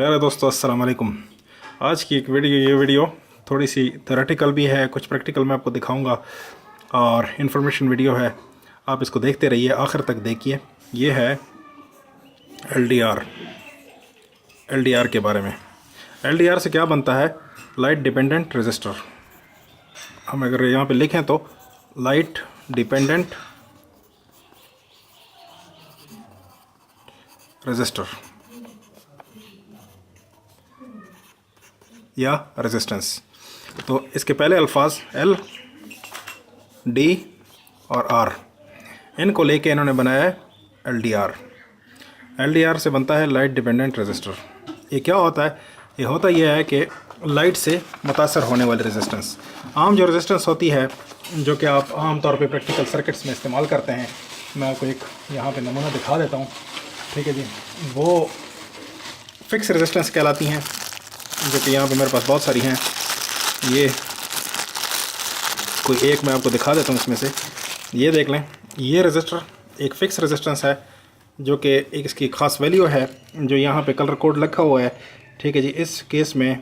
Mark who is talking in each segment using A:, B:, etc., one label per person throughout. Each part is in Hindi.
A: प्यारे दोस्तों, अस्सलाम वालेकुम। आज की ये वीडियो थोड़ी सी थ्योरेटिकल भी है, कुछ प्रैक्टिकल मैं आपको दिखाऊंगा और इन्फॉर्मेशन वीडियो है। आप इसको देखते रहिए, आखिर तक देखिए। ये है एलडीआर के बारे में। एलडीआर से क्या बनता है? Light dependent resistor. हम अगर यहाँ पे लिखें तो लाइट डिपेंडेंट रेजिस्टर या रेजिस्टेंस। तो इसके पहले अल्फाज एल, डी और आर, इनको लेके इन्होंने बनाया है एलडीआर। एलडीआर से बनता है लाइट डिपेंडेंट रेजिस्टर। ये क्या होता है? ये होता यह है कि लाइट से मुतासर होने वाली रेजिस्टेंस। आम जो रेजिस्टेंस होती है, जो कि आप आम तौर पे प्रैक्टिकल सर्किट्स में इस्तेमाल करते हैं, मैं आपको एक यहाँ पे नमूना दिखा देता हूँ। ठीक है जी, वो फिक्स रेजिस्टेंस कहलाती हैं, जो कि यहाँ पे मेरे पास बहुत सारी हैं। ये कोई एक मैं आपको दिखा देता हूँ इसमें से। ये देख लें, ये रेजिस्टर एक फ़िक्स रेजिस्टेंस है, जो कि एक इसकी ख़ास वैल्यू है, जो यहाँ पे कलर कोड लिखा हुआ है। ठीक है जी, इस केस में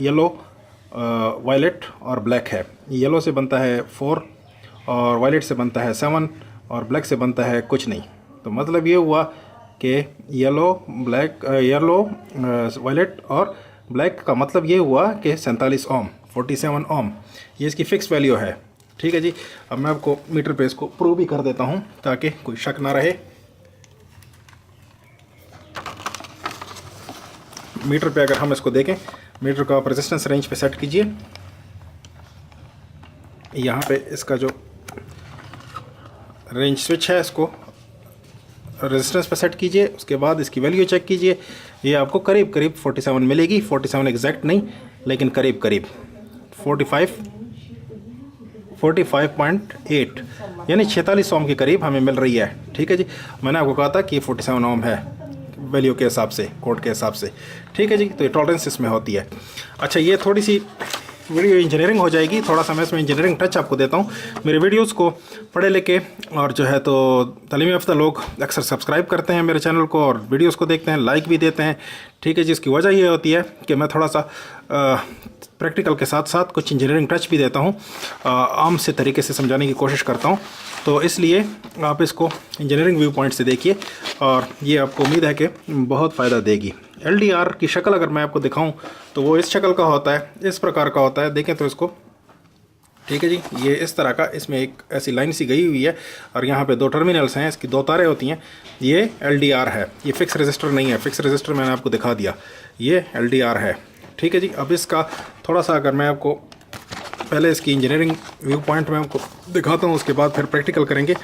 A: येलो, वायलेट और ब्लैक है। येलो से बनता है 4 और वायलेट से बनता है 7 और ब्लैक से बनता है कुछ नहीं। तो मतलब ये हुआ कि येलो, वायलेट और ब्लैक का मतलब ये हुआ कि 47 ओम, 47 ओम, ये इसकी फ़िक्स वैल्यू है। ठीक है जी, अब मैं आपको मीटर पे इसको प्रूव भी कर देता हूँ ताकि कोई शक ना रहे। मीटर पे अगर हम इसको देखें, मीटर को आप रेजिस्टेंस रेंज पे सेट कीजिए। यहाँ पे इसका जो रेंज स्विच है, इसको रेजिस्टेंस पे सेट कीजिए। उसके बाद इसकी वैल्यू चेक कीजिए। ये आपको करीब करीब 47 मिलेगी। 47 एग्जैक्ट नहीं, लेकिन करीब करीब 45.8 यानी 46 ओम के करीब हमें मिल रही है। ठीक है जी, मैंने आपको कहा था कि 47 ओम है वैल्यू के हिसाब से, कोड के हिसाब से। ठीक है जी, तो ये टॉलरेंस इसमें होती है। अच्छा, ये थोड़ी सी वीडियो इंजीनियरिंग हो जाएगी, थोड़ा सा मैं इसमें इंजीनियरिंग टच आपको देता हूँ। मेरे वीडियोस को पढ़े लिखे और जो है तो तालीम याफ्ता लोग अक्सर सब्सक्राइब करते हैं मेरे चैनल को और वीडियोस को देखते हैं, लाइक भी देते हैं। ठीक है जी, इसकी वजह ये होती है कि मैं थोड़ा सा प्रैक्टिकल के साथ साथ कुछ इंजीनियरिंग टच भी देता हूँ, आम से तरीके से समझाने की कोशिश करता हूँ। तो इसलिए आप इसको इंजीनियरिंग व्यू पॉइंट से देखिए और ये आपको उम्मीद है कि बहुत फ़ायदा देगी। एलडीआर की शक्ल अगर मैं आपको दिखाऊं तो वो इस शक्ल का होता है, इस प्रकार का होता है। देखें तो इसको, ठीक है जी, ये इस तरह का, इसमें एक ऐसी लाइन सी गई हुई है और यहाँ पे 2 टर्मिनल्स हैं, इसकी 2 तारें होती हैं। ये एलडीआर है, ये फिक्स रजिस्टर नहीं है। फिक्स रजिस्टर मैंने आपको दिखा दिया, ये एलडीआर है। ठीक है जी, अब इसका थोड़ा सा अगर मैं आपको पहले इसकी इंजीनियरिंग व्यू पॉइंट में आपको दिखाता हूँ, उसके बाद फिर प्रैक्टिकल करेंगे।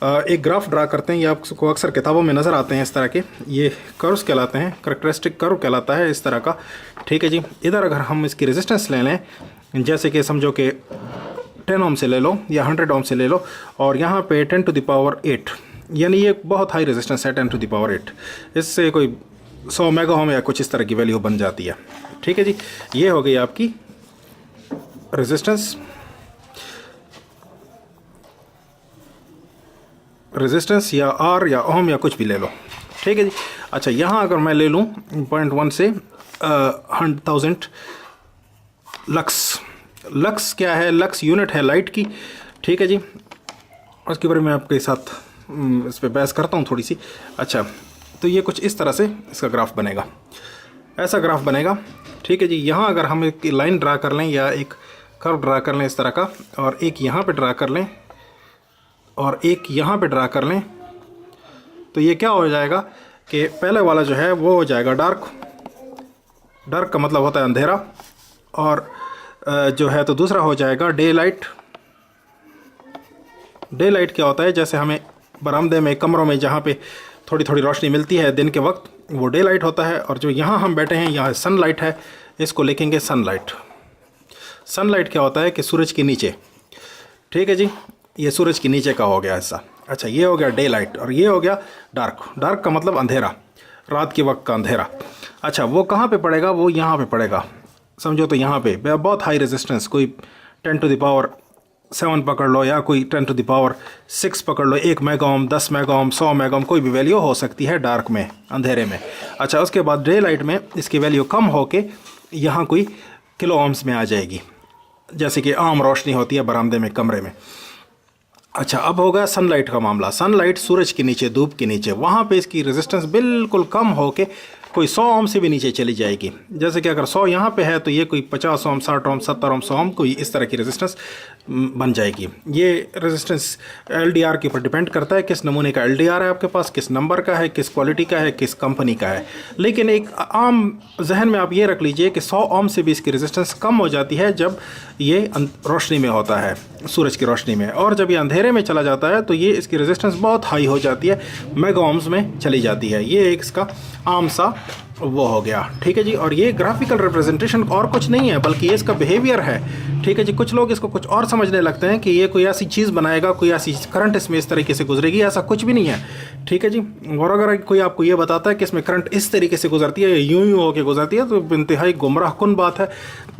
A: एक ग्राफ ड्रा करते हैं, ये आपको अक्सर किताबों में नज़र आते हैं इस तरह के। ये कर्व्स कहलाते हैं, करैक्टरिस्टिक कर्व कहलाता है इस तरह का। ठीक है जी, इधर अगर हम इसकी रेजिस्टेंस ले लें, जैसे कि समझो कि 10 ओम से ले लो या 100 ओम से ले लो, और यहाँ पे 10 टू द पावर 8, यानी ये बहुत हाई रेजिस्टेंस है, 10 टू द पावर 8। इससे कोई 100 मेगा ओम या कुछ इस तरह की वैल्यू बन जाती है। ठीक है जी, ये हो गई आपकी रेजिस्टेंस या आर या ओम या कुछ भी ले लो। ठीक है जी, अच्छा, यहाँ अगर मैं ले लूँ 0.1 से 1000 लक्स। लक्स क्या है? लक्स यूनिट है लाइट की। ठीक है जी, उसके बारे में आपके साथ इस पर बहस करता हूँ थोड़ी सी। अच्छा, तो ये कुछ इस तरह से इसका ग्राफ बनेगा, ऐसा ग्राफ बनेगा। ठीक है जी, यहाँ अगर हम एक लाइन ड्रा कर लें या एक कर्व ड्रा कर लें इस तरह का, और एक यहाँ पे ड्रा कर लें और एक यहाँ पे ड्रा कर लें, तो ये क्या हो जाएगा कि पहले वाला जो है वो हो जाएगा डार्क। डार्क का मतलब होता है अंधेरा, और जो है तो दूसरा हो जाएगा डे लाइट। डे लाइट क्या होता है? जैसे हमें बरामदे में, कमरों में जहाँ पे थोड़ी थोड़ी रोशनी मिलती है दिन के वक्त, वो डे लाइट होता है। और जो यहाँ हम बैठे हैं, यहाँ सनलाइट है, इसको लिखेंगे सनलाइट। सनलाइट क्या होता है कि सूरज के नीचे। ठीक है जी, ये सूरज के नीचे का हो गया हिस्सा। अच्छा, ये हो गया डे लाइट और ये हो गया डार्क। डार्क का मतलब अंधेरा, रात के वक्त का अंधेरा। अच्छा, वो कहाँ पे पड़ेगा? वो यहाँ पे पड़ेगा, समझो तो यहाँ पे बहुत हाई रेजिस्टेंस, कोई 10 टू द पावर 7 पकड़ लो या कोई 10⁻6 पकड़ लो, 1 mega ohm, 10 mega ohm, 100 mega ohm, कोई भी वैल्यू हो सकती है डार्क में, अंधेरे में। अच्छा, उसके बाद डे लाइट में इसकी वैल्यू कम होके यहाँ कोई किलो ओम्स में आ जाएगी, जैसे कि आम रोशनी होती है बरामदे में, कमरे में। अच्छा, अब होगा सनलाइट का मामला। सनलाइट सूरज के नीचे, धूप के नीचे, वहाँ पे इसकी रेजिस्टेंस बिल्कुल कम होके कोई 100 ओम से भी नीचे चली जाएगी। जैसे कि अगर 100 यहाँ पे है तो ये कोई 50 ओम, 60 ओम, 70 ओम, 100 ओम, कोई इस तरह की रेजिस्टेंस बन जाएगी। ये रेजिस्टेंस एलडीआर के ऊपर डिपेंड करता है, किस नमूने का एलडीआर है आपके पास, किस नंबर का है, किस क्वालिटी का है, किस कंपनी का है। लेकिन एक आम जहन में आप ये रख लीजिए कि 100 ओम से भी इसकी रेजिस्टेंस कम हो जाती है जब ये रोशनी में होता है, सूरज की रोशनी में। और जब ये अंधेरे में चला जाता है तो ये इसकी रेजिस्टेंस बहुत हाई हो जाती है, मेगा ओम्स में चली जाती है। ये एक इसका आम सा वो हो गया, ठीक है जी। और ये ग्राफिकल रिप्रेजेंटेशन और कुछ नहीं है, बल्कि ये इसका बिहेवियर है, ठीक है जी। कुछ लोग इसको कुछ और समझने लगते हैं कि ये कोई ऐसी चीज़ बनाएगा, कोई ऐसी करंट इसमें इस तरीके से गुजरेगी, ऐसा कुछ भी नहीं है, ठीक है जी। और अगर कोई आपको ये बताता है कि इसमें करंट इस तरीके से गुजरती है, यूं यूं होकर गुजरती है, तो इंतहाई गुमराह कुन बात है।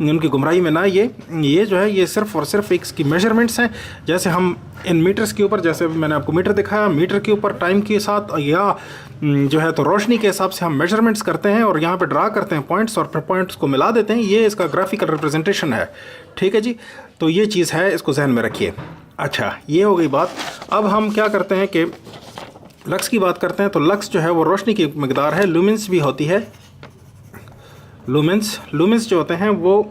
A: उनकी गुमराही में ना ये जो है ये सिर्फ और सिर्फ इसकी मेजरमेंट्स हैं। जैसे हम इन मीटर्स के ऊपर, जैसे मैंने आपको मीटर दिखाया, मीटर के ऊपर टाइम के साथ या जो है तो रोशनी के हिसाब से हम मेजरमेंट्स करते हैं और यहाँ पे ड्रा करते हैं पॉइंट्स और फिर पॉइंट्स को मिला देते हैं। ये इसका ग्राफिकल रिप्रेजेंटेशन है, ठीक है जी। तो ये चीज़ है, इसको जहन में रखिए। अच्छा, ये हो गई बात। अब हम क्या करते हैं कि लक्स की बात करते हैं। तो लक्स जो है वो रोशनी की मकदार है, लुमेंस भी होती है। लुमेंस जो होते हैं वो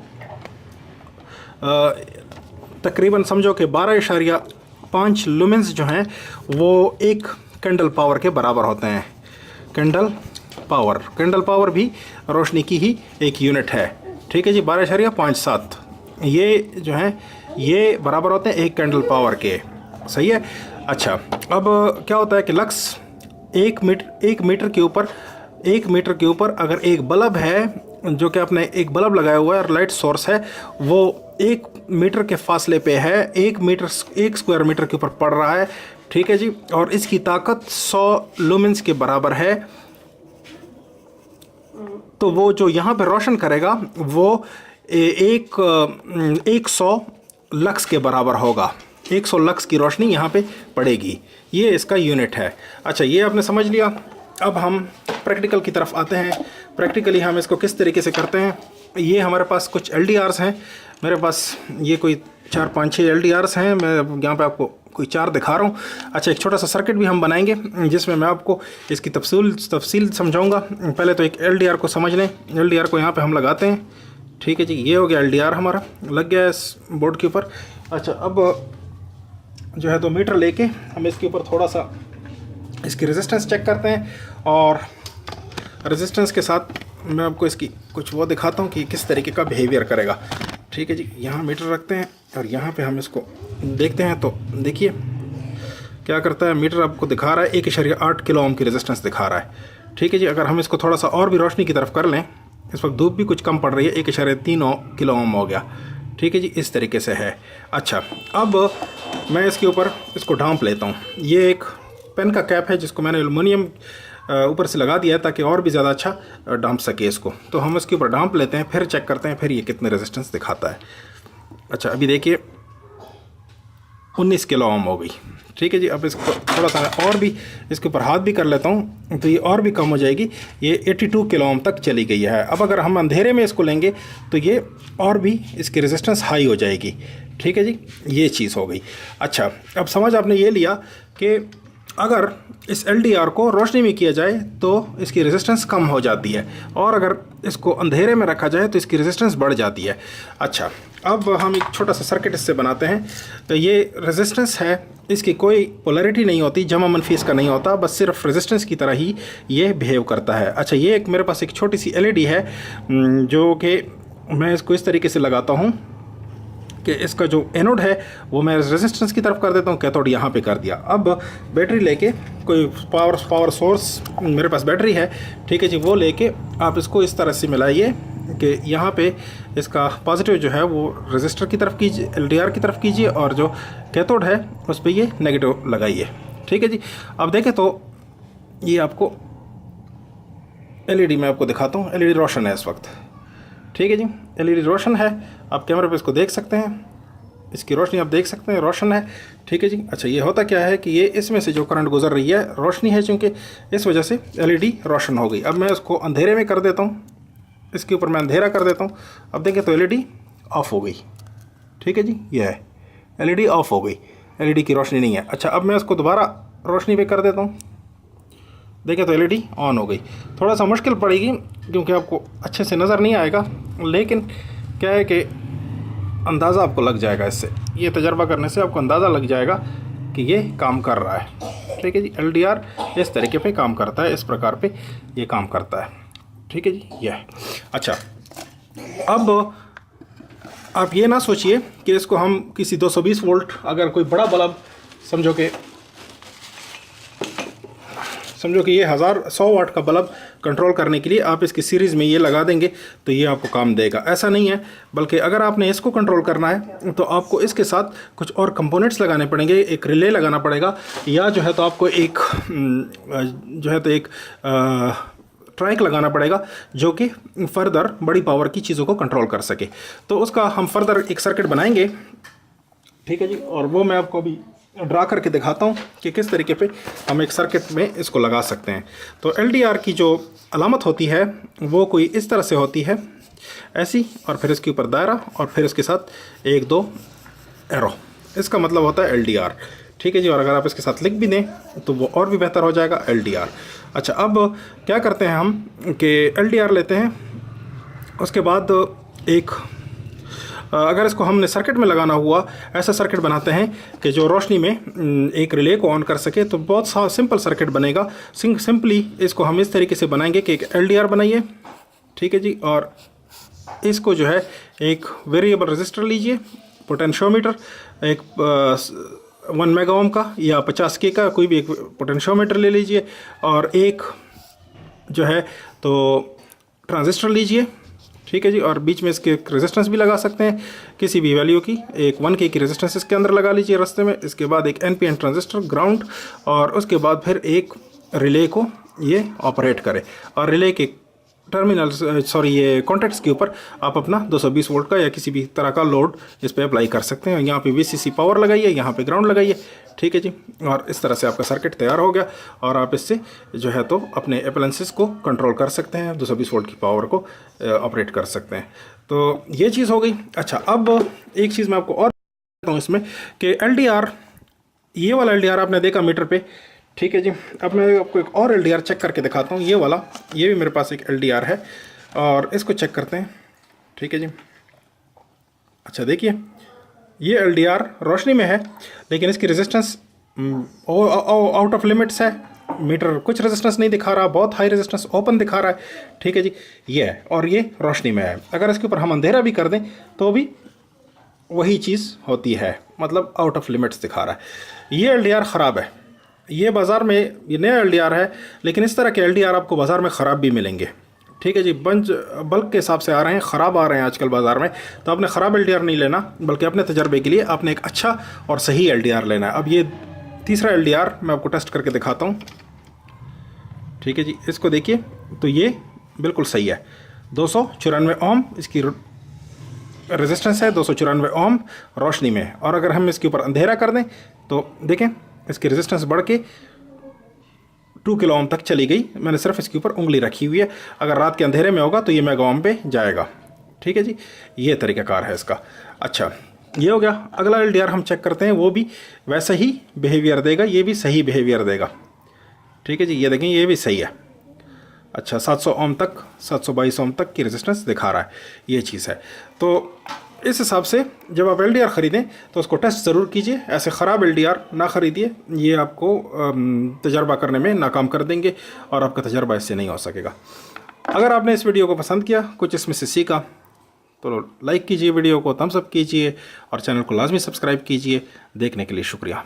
A: तकरीबन समझो कि 12.5 लुमेंस जो हैं वो एक कैंडल पावर के बराबर होते हैं। कैंडल पावर भी रोशनी की ही एक यूनिट है, ठीक है जी। 12.57 ये जो हैं ये बराबर होते हैं एक कैंडल पावर के, सही है। अच्छा, अब क्या होता है कि लक्स 1 मीटर के ऊपर अगर एक बल्ब है, जो कि आपने एक बल्ब लगाया हुआ है और लाइट सोर्स है, वो 1 मीटर के फासले पे है, 1 स्क्वायर मीटर के ऊपर पड़ रहा है, ठीक है जी। और इसकी ताकत 100 लुमेंस के बराबर है। तो वो जो यहाँ पे रोशन करेगा वो 100 लक्स के बराबर होगा। 100 लक्स की रोशनी यहाँ पे पड़ेगी, ये इसका यूनिट है। अच्छा, ये आपने समझ लिया। अब हम प्रैक्टिकल की तरफ आते हैं। प्रैक्टिकली हम इसको किस तरीके से करते हैं। ये हमारे पास कुछ LDRs हैं, मेरे पास ये कोई 4, 5, 6 LDRs हैं। मैं यहाँ पे आपको कोई 4 दिखा रहा हूँ। अच्छा, एक छोटा सा सर्किट भी हम बनाएंगे जिसमें मैं आपको इसकी तफसील समझाऊंगा। पहले तो एक LDR को समझ लें। LDR को यहाँ पे हम लगाते हैं, ठीक है जी। ये हो गया LDR, हमारा लग गया इस बोर्ड के ऊपर। अच्छा, अब जो है तो मीटर लेके हम इसके ऊपर थोड़ा सा इसकी रेजिस्टेंस चेक करते हैं और रेजिस्टेंस के साथ मैं आपको इसकी कुछ वो दिखाता हूँ कि किस तरीके का बिहेवियर करेगा, ठीक है जी। यहाँ मीटर रखते हैं और यहाँ पे हम इसको देखते हैं। तो देखिए क्या करता है, मीटर आपको दिखा रहा है 1.8 किलो ओम की रेजिस्टेंस दिखा रहा है, ठीक है जी। अगर हम इसको थोड़ा सा और भी रोशनी की तरफ कर लें, इस वक्त धूप भी कुछ कम पड़ रही है, 1.3 किलो ओम हो गया, ठीक है जी। इस तरीके से है। अच्छा, अब मैं इसके ऊपर इसको ढांप लेता हूँ। ये एक पेन का कैप है जिसको मैंने एल्युमिनियम ऊपर से लगा दिया है ताकि और भी ज़्यादा अच्छा ढांप सके इसको। तो हम इसके ऊपर ढांप लेते हैं, फिर चेक करते हैं फिर ये कितने रेजिस्टेंस दिखाता है। अच्छा, अभी देखिए 19 किलो ओम हो गई, ठीक है जी। अब इसको थोड़ा सा मैं और भी इसके ऊपर हाथ भी कर लेता हूँ तो ये और भी कम हो जाएगी, ये 82 किलो ओम तक चली गई है। अब अगर हम अंधेरे में इसको लेंगे तो ये और भी इसकी रेजिस्टेंस हाई हो जाएगी, ठीक है जी। ये चीज़ हो गई। अच्छा, अब समझ आपने ये लिया कि अगर इस LDR को रोशनी में किया जाए तो इसकी रेजिस्टेंस कम हो जाती है और अगर इसको अंधेरे में रखा जाए तो इसकी रेजिस्टेंस बढ़ जाती है। अच्छा, अब हम एक छोटा सा सर्किट इससे बनाते हैं। तो ये रेजिस्टेंस है, इसकी कोई पोलैरिटी नहीं होती, जमा मनफी इसका नहीं होता, बस सिर्फ रेजिस्टेंस की तरह ही ये बिहेव करता है। अच्छा, ये एक मेरे पास एक छोटी सी LED है जो कि मैं इसको इस तरीके से लगाता हूँ कि इसका जो एनोड है वो मैं रेजिस्टेंस की तरफ कर देता हूँ, कैथोड यहाँ पे कर दिया। अब बैटरी लेके कोई पावर सोर्स मेरे पास बैटरी है, ठीक है जी, वो लेके आप इसको इस तरह से मिलाइए कि यहाँ पे इसका पॉजिटिव जो है वो रेजिस्टर की तरफ कीजिए, LDR की तरफ कीजिए, और जो कैथोड है उस पर ये नेगेटिव लगाइए, ठीक है जी। अब देखें तो ये आपको LED मैं आपको दिखाता हूँ। LED रोशन है इस वक्त, ठीक है जी। LED रोशन है, आप कैमरे पे इसको देख सकते हैं। इसकी रोशनी आप देख सकते हैं, रोशन है। ठीक है जी। अच्छा, ये होता क्या है कि ये इसमें से जो करंट गुजर रही है रोशनी है, चूँकि इस वजह से LED रोशन हो गई। अब मैं इसको अंधेरे में कर देता हूँ, इसके ऊपर मैं अंधेरा कर देता हूँ। अब देखें तो LED ऑफ हो गई। ठीक है जी, ये है LED ऑफ हो गई, LED की रोशनी नहीं है। अच्छा, अब मैं इसको दोबारा रोशनी पे कर देता हूँ, देखें तो LED ऑन हो गई। थोड़ा सा मुश्किल पड़ेगी क्योंकि आपको अच्छे से नज़र नहीं आएगा, लेकिन क्या है कि अंदाज़ा आपको लग जाएगा। इससे ये तजर्बा करने से आपको अंदाज़ा लग जाएगा कि ये काम कर रहा है। ठीक है जी, LDR इस तरीके पे काम करता है, इस प्रकार पे ये काम करता है। ठीक है जी, ये है। अच्छा, अब आप ये ना सोचिए कि इसको हम किसी 220 वोल्ट, अगर कोई बड़ा बल्ब समझो कि ये 100 वाट का बल्ब कंट्रोल करने के लिए आप इसकी सीरीज़ में ये लगा देंगे तो ये आपको काम देगा, ऐसा नहीं है। बल्कि अगर आपने इसको कंट्रोल करना है तो आपको इसके साथ कुछ और कंपोनेंट्स लगाने पड़ेंगे, एक रिले लगाना पड़ेगा, या जो है तो आपको एक ट्रैक लगाना पड़ेगा जो कि फर्दर बड़ी पावर की चीज़ों को कंट्रोल कर सके। तो उसका हम फर्दर एक सर्किट बनाएंगे। ठीक है जी, और वो मैं आपको अभी ड्रा करके दिखाता हूँ कि किस तरीके पे हम एक सर्किट में इसको लगा सकते हैं। तो LDR की जो अलामत होती है वो कोई इस तरह से होती है, ऐसी, और फिर इसके ऊपर दायरा, और फिर इसके साथ 1-2 एरो। इसका मतलब होता है LDR। ठीक है जी, और अगर आप इसके साथ लिख भी दें तो वो और भी बेहतर हो जाएगा, LDR। अच्छा, अब क्या करते हैं हम कि LDR लेते हैं, उसके बाद अगर इसको हमने सर्किट में लगाना हुआ, ऐसा सर्किट बनाते हैं कि जो रोशनी में एक रिले को ऑन कर सके, तो बहुत सा सिंपल सर्किट बनेगा। सिंपली इसको हम इस तरीके से बनाएंगे कि एक LDR बनाइए। ठीक है जी, और इसको जो है एक वेरिएबल रजिस्टर लीजिए, पोटेंशियोमीटर, एक 1 मेगा ओम का या 50K का कोई भी एक पोटेंशियोमीटर ले लीजिए, और एक जो है तो ट्रांजिस्टर लीजिए। ठीक है जी, और बीच में इसके रेजिस्टेंस भी लगा सकते हैं किसी भी वैल्यू की, एक 1K की रेजिस्टेंस इसके अंदर लगा लीजिए रास्ते में। इसके बाद एक NPN ट्रांजिस्टर, ग्राउंड, और उसके बाद फिर एक रिले को ये ऑपरेट करे, और रिले के टर्मिनल ये कॉन्टैक्ट्स के ऊपर आप अपना 220 वोल्ट का या किसी भी तरह का लोड इस पर अप्लाई कर सकते हैं। यहाँ पे VCC पावर लगाइए, यहाँ पे ग्राउंड लगाइए। ठीक है जी, और इस तरह से आपका सर्किट तैयार हो गया, और आप इससे जो है तो अपने अप्लायंसेस को कंट्रोल कर सकते हैं, 220 वोल्ट की पावर को ऑपरेट कर सकते हैं। तो ये चीज़ हो गई। अच्छा, अब एक चीज़ मैं आपको और बताता हूँ इसमें कि LDR, ये वाला LDR आपने देखा मीटर पे। ठीक है जी, अब मैं आपको एक और LDR चेक करके दिखाता हूँ। ये वाला, ये भी मेरे पास एक LDR है, और इसको चेक करते हैं। ठीक है जी। अच्छा, देखिए ये LDR रोशनी में है, लेकिन इसकी रेजिस्टेंस आउट ऑफ लिमिट्स है। मीटर कुछ रेजिस्टेंस नहीं दिखा रहा, बहुत हाई रेजिस्टेंस ओपन दिखा रहा है। ठीक है जी, ये है, और ये रोशनी में है। अगर इसके ऊपर हम अंधेरा भी कर दें तो भी वही चीज़ होती है, मतलब आउट ऑफ लिमिट्स दिखा रहा है। ये LDR ख़राब है। ये बाज़ार में ये नया LDR है, लेकिन इस तरह के LDR आपको बाज़ार में ख़राब भी मिलेंगे। ठीक है जी, बल्क के हिसाब से आ रहे हैं, ख़राब आ रहे हैं आजकल बाज़ार में। तो आपने ख़राब LDR नहीं लेना, बल्कि अपने तजर्बे के लिए आपने एक अच्छा और सही LDR लेना है। अब ये तीसरा LDR मैं आपको टेस्ट करके दिखाता हूँ। ठीक है जी, इसको देखिए तो ये बिल्कुल सही है। 294 ओम इसकी रेजिस्टेंस है, 294 ओम रोशनी में। और अगर हम इसके ऊपर अंधेरा कर दें तो देखें इसकी रेजिस्टेंस बढ़ के 2 किलो ओम तक चली गई। मैंने सिर्फ इसके ऊपर उंगली रखी हुई है, अगर रात के अंधेरे में होगा तो ये मेगा ओम पे जाएगा। ठीक है जी, ये तरीक़ाकार है इसका। अच्छा, ये हो गया। अगला LDR हम चेक करते हैं, वो भी वैसा ही बिहेवियर देगा, ये भी सही बिहेवियर देगा। ठीक है जी, ये देखें ये भी सही है। अच्छा, 700 ओम तक, 722 ओम तक की रेजिस्टेंस दिखा रहा है, ये चीज़ है। तो इस हिसाब से जब आप LDR ख़रीदें तो उसको टेस्ट ज़रूर कीजिए। ऐसे ख़राब LDR ना ख़रीदिए, ये आपको तजर्बा करने में नाकाम कर देंगे और आपका तजर्बा इससे नहीं हो सकेगा। अगर आपने इस वीडियो को पसंद किया, कुछ इसमें से सीखा, तो लाइक कीजिए, वीडियो को थम्स अप कीजिए, और चैनल को लाजमी सब्सक्राइब कीजिए। देखने के लिए शुक्रिया।